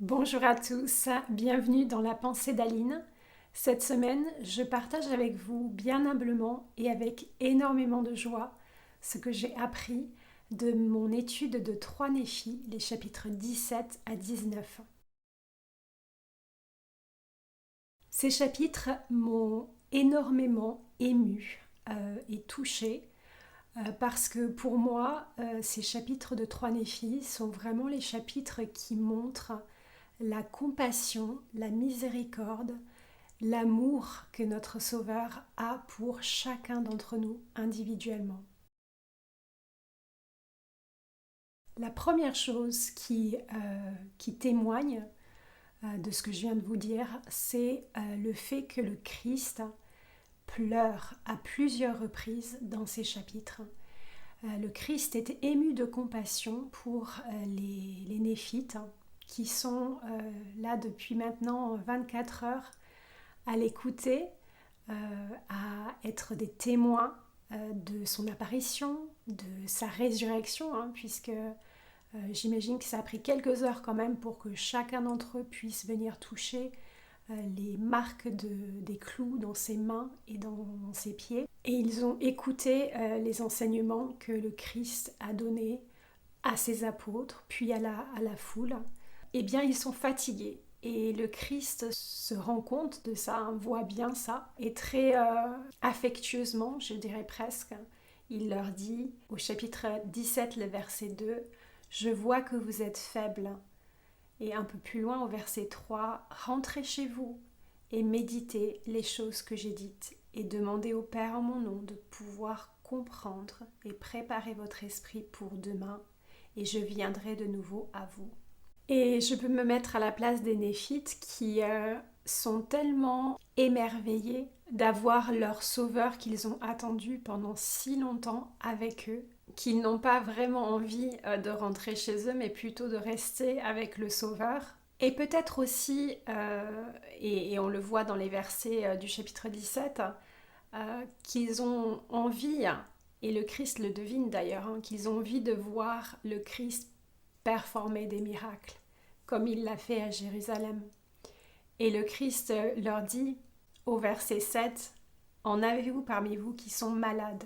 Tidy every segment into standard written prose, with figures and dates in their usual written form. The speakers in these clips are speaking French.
Bonjour à tous, bienvenue dans la pensée d'Aline. Cette semaine, je partage avec vous bien humblement et avec énormément de joie ce que j'ai appris de mon étude de 3 Néphi, les chapitres 17 à 19. Ces chapitres m'ont énormément émue et touchée parce que pour moi, ces chapitres de 3 Néphi sont vraiment les chapitres qui montrent la compassion, la miséricorde, l'amour que notre Sauveur a pour chacun d'entre nous individuellement. La première chose qui témoigne de ce que je viens de vous dire, c'est le fait que le Christ pleure à plusieurs reprises dans ces chapitres. Le Christ est ému de compassion pour les Néphites qui sont là depuis maintenant 24 heures à l'écouter, à être des témoins de son apparition, de sa résurrection, puisque j'imagine que ça a pris quelques heures quand même pour que chacun d'entre eux puisse venir toucher les marques des clous dans ses mains et dans ses pieds. Et ils ont écouté les enseignements que le Christ a donnés à ses apôtres, puis à la foule. Eh bien, ils sont fatigués. Et le Christ se rend compte de ça, voit bien ça, et très affectueusement, je dirais presque, il leur dit au chapitre 17, le verset 2, je vois que vous êtes faibles. Et un peu plus loin au verset 3, rentrez chez vous et méditez les choses que j'ai dites et demandez au Père en mon nom de pouvoir comprendre et préparer votre esprit pour demain et je viendrai de nouveau à vous. Et je peux me mettre à la place des Néphites qui sont tellement émerveillés d'avoir leur sauveur qu'ils ont attendu pendant si longtemps avec eux, qu'ils n'ont pas vraiment envie de rentrer chez eux, mais plutôt de rester avec le sauveur. Et peut-être aussi, et on le voit dans les versets du chapitre 17, qu'ils ont envie, et le Christ le devine d'ailleurs, qu'ils ont envie de voir le Christ performer des miracles, comme il l'a fait à Jérusalem. Et le Christ leur dit au verset 7, en avez-vous parmi vous qui sont malades?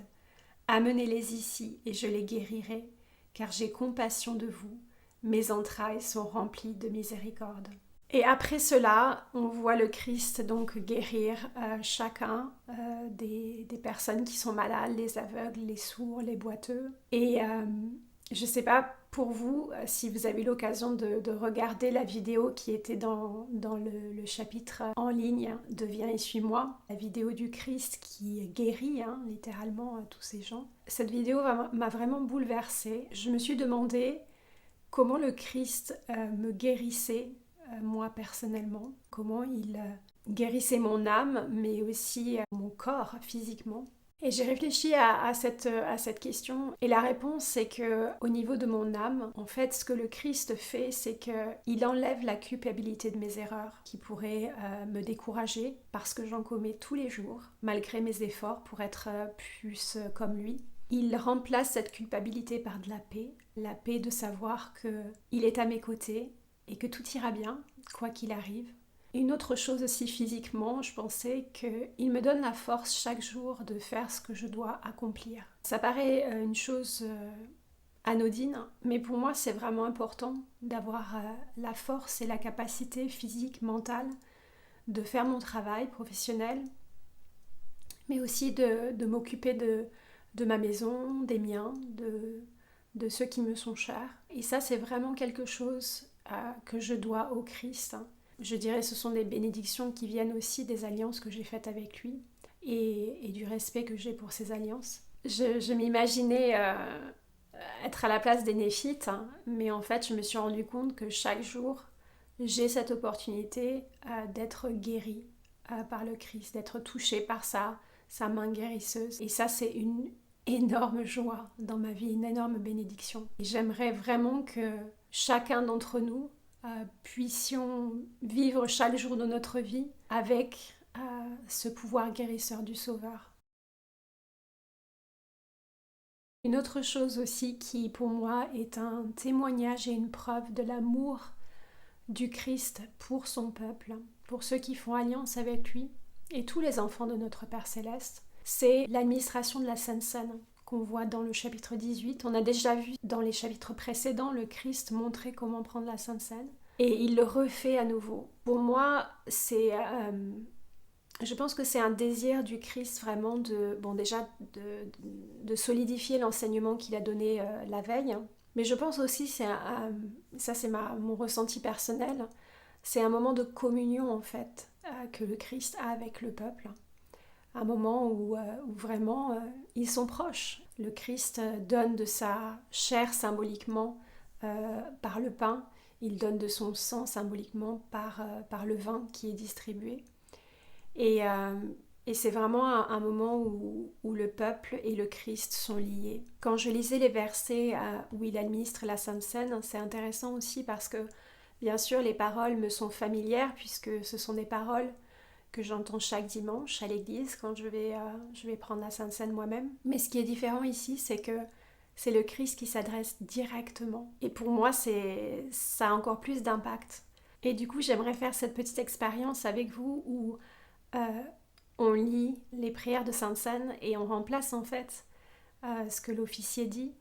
Amenez-les ici et je les guérirai, car j'ai compassion de vous. Mes entrailles sont remplies de miséricorde. Et après cela, on voit le Christ donc guérir chacun des personnes qui sont malades, les aveugles, les sourds, les boiteux. Et je ne sais pas pour vous si vous avez eu l'occasion de regarder la vidéo qui était dans le chapitre en ligne de Viens et suis-moi, la vidéo du Christ qui guérit littéralement tous ces gens. Cette vidéo m'a vraiment bouleversée. Je me suis demandé comment le Christ me guérissait, moi personnellement, comment il guérissait mon âme, mais aussi mon corps physiquement. Et j'ai réfléchi à cette question et la réponse c'est que au niveau de mon âme, en fait ce que le Christ fait c'est qu'il enlève la culpabilité de mes erreurs qui pourraient me décourager parce que j'en commets tous les jours malgré mes efforts pour être plus comme lui. Il remplace cette culpabilité par de la paix de savoir qu'il est à mes côtés et que tout ira bien, quoi qu'il arrive. Une autre chose aussi physiquement, je pensais qu'il me donne la force chaque jour de faire ce que je dois accomplir. Ça paraît une chose anodine, mais pour moi c'est vraiment important d'avoir la force et la capacité physique, mentale de faire mon travail professionnel, mais aussi de m'occuper de ma maison, des miens, de ceux qui me sont chers. Et ça, c'est vraiment quelque chose que je dois au Christ. Je dirais que ce sont des bénédictions qui viennent aussi des alliances que j'ai faites avec lui et du respect que j'ai pour ces alliances. Je m'imaginais être à la place des Néphites, mais en fait, je me suis rendu compte que chaque jour, j'ai cette opportunité d'être guérie par le Christ, d'être touchée par sa main guérisseuse. Et ça, c'est une énorme joie dans ma vie, une énorme bénédiction. Et j'aimerais vraiment que chacun d'entre nous puissions vivre chaque jour de notre vie avec ce pouvoir guérisseur du Sauveur. Une autre chose aussi qui pour moi est un témoignage et une preuve de l'amour du Christ pour son peuple, pour ceux qui font alliance avec lui et tous les enfants de notre Père Céleste, c'est l'administration de la Sainte Seine qu'on voit dans le chapitre 18. On a déjà vu dans les chapitres précédents le Christ montrer comment prendre la Sainte Seine et il le refait à nouveau. Pour moi, je pense que c'est un désir du Christ vraiment de solidifier l'enseignement qu'il a donné la veille. Mais je pense aussi, ça c'est mon ressenti personnel, c'est un moment de communion en fait que le Christ a avec le peuple. Un moment où vraiment ils sont proches. Le Christ donne de sa chair symboliquement par le pain, il donne de son sang symboliquement par le vin qui est distribué. Et c'est vraiment un moment où le peuple et le Christ sont liés. Quand je lisais les versets où il administre la Sainte Seine, c'est intéressant aussi parce que, bien sûr, les paroles me sont familières puisque ce sont des paroles que j'entends chaque dimanche à l'église quand je vais prendre la Sainte Seine moi-même. Mais ce qui est différent ici, c'est que c'est le Christ qui s'adresse directement. Et pour moi, ça a encore plus d'impact. Et du coup, j'aimerais faire cette petite expérience avec vous où on lit les prières de Sainte Seine et on remplace en fait ce que l'officier dit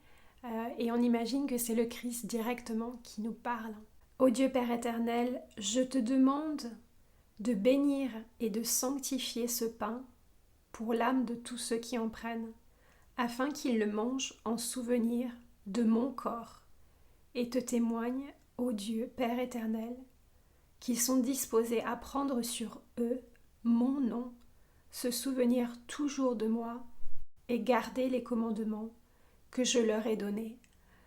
et on imagine que c'est le Christ directement qui nous parle. Ô Dieu Père éternel, je te demande de bénir et de sanctifier ce pain pour l'âme de tous ceux qui en prennent, afin qu'ils le mangent en souvenir de mon corps, et te témoignent, ô Dieu Père éternel, qu'ils sont disposés à prendre sur eux mon nom, se souvenir toujours de moi et garder les commandements que je leur ai donnés,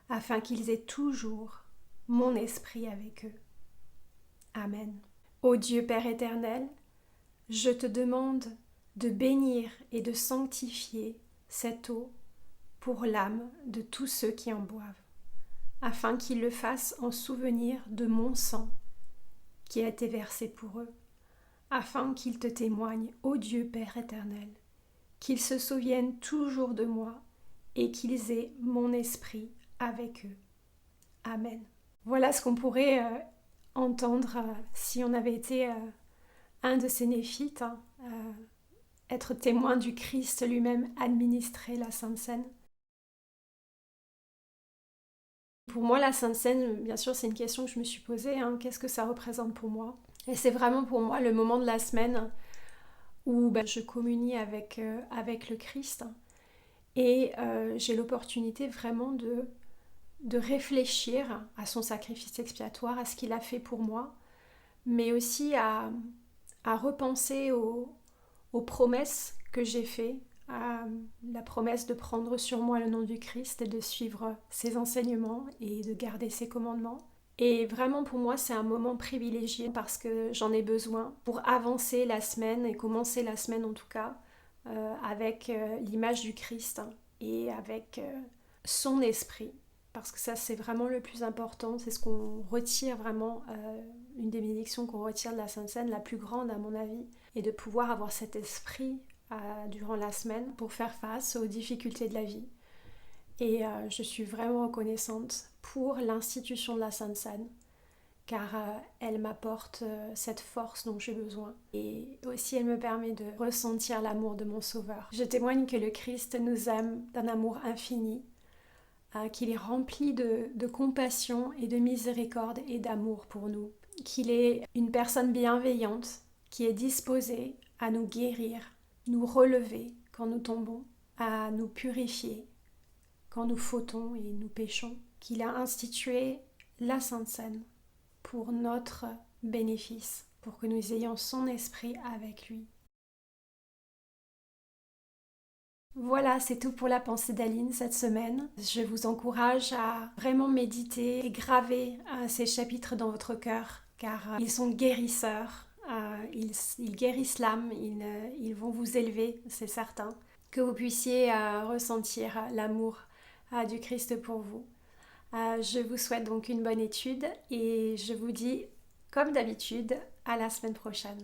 afin qu'ils aient toujours mon esprit avec eux. Amen. Ô Dieu Père éternel, je te demande de bénir et de sanctifier cette eau pour l'âme de tous ceux qui en boivent, afin qu'ils le fassent en souvenir de mon sang qui a été versé pour eux, afin qu'ils te témoignent, ô Dieu Père éternel, qu'ils se souviennent toujours de moi et qu'ils aient mon esprit avec eux. Amen. Voilà ce qu'on pourrait entendre si on avait été un de ces néphites, être témoin du Christ lui-même administrer la Sainte Seine. Pour moi, la Sainte Seine, bien sûr, c'est une question que je me suis posée. Qu'est-ce que ça représente pour moi? Et c'est vraiment pour moi le moment de la semaine où je communie avec le Christ et j'ai l'opportunité vraiment de réfléchir à son sacrifice expiatoire, à ce qu'il a fait pour moi, mais aussi à repenser aux promesses que j'ai faites, à la promesse de prendre sur moi le nom du Christ et de suivre ses enseignements et de garder ses commandements. Et vraiment pour moi c'est un moment privilégié parce que j'en ai besoin pour avancer la semaine et commencer la semaine en tout cas avec l'image du Christ et avec son esprit. Parce que ça c'est vraiment le plus important, c'est ce qu'on retire vraiment, une des bénédictions qu'on retire de la Sainte Seine, la plus grande à mon avis, et de pouvoir avoir cet esprit durant la semaine pour faire face aux difficultés de la vie. Et je suis vraiment reconnaissante pour l'institution de la Sainte Seine, car elle m'apporte cette force dont j'ai besoin. Et aussi elle me permet de ressentir l'amour de mon Sauveur. Je témoigne que le Christ nous aime d'un amour infini, qu'il est rempli de compassion et de miséricorde et d'amour pour nous, qu'il est une personne bienveillante qui est disposée à nous guérir, nous relever quand nous tombons, à nous purifier quand nous fautons et nous péchons, qu'il a institué la Sainte Seine pour notre bénéfice, pour que nous ayons son esprit avec lui. Voilà, c'est tout pour la pensée d'Aline cette semaine. Je vous encourage à vraiment méditer et graver ces chapitres dans votre cœur, car ils sont guérisseurs, ils guérissent l'âme, ils vont vous élever, c'est certain. Que vous puissiez ressentir l'amour du Christ pour vous. Je vous souhaite donc une bonne étude et je vous dis, comme d'habitude, à la semaine prochaine.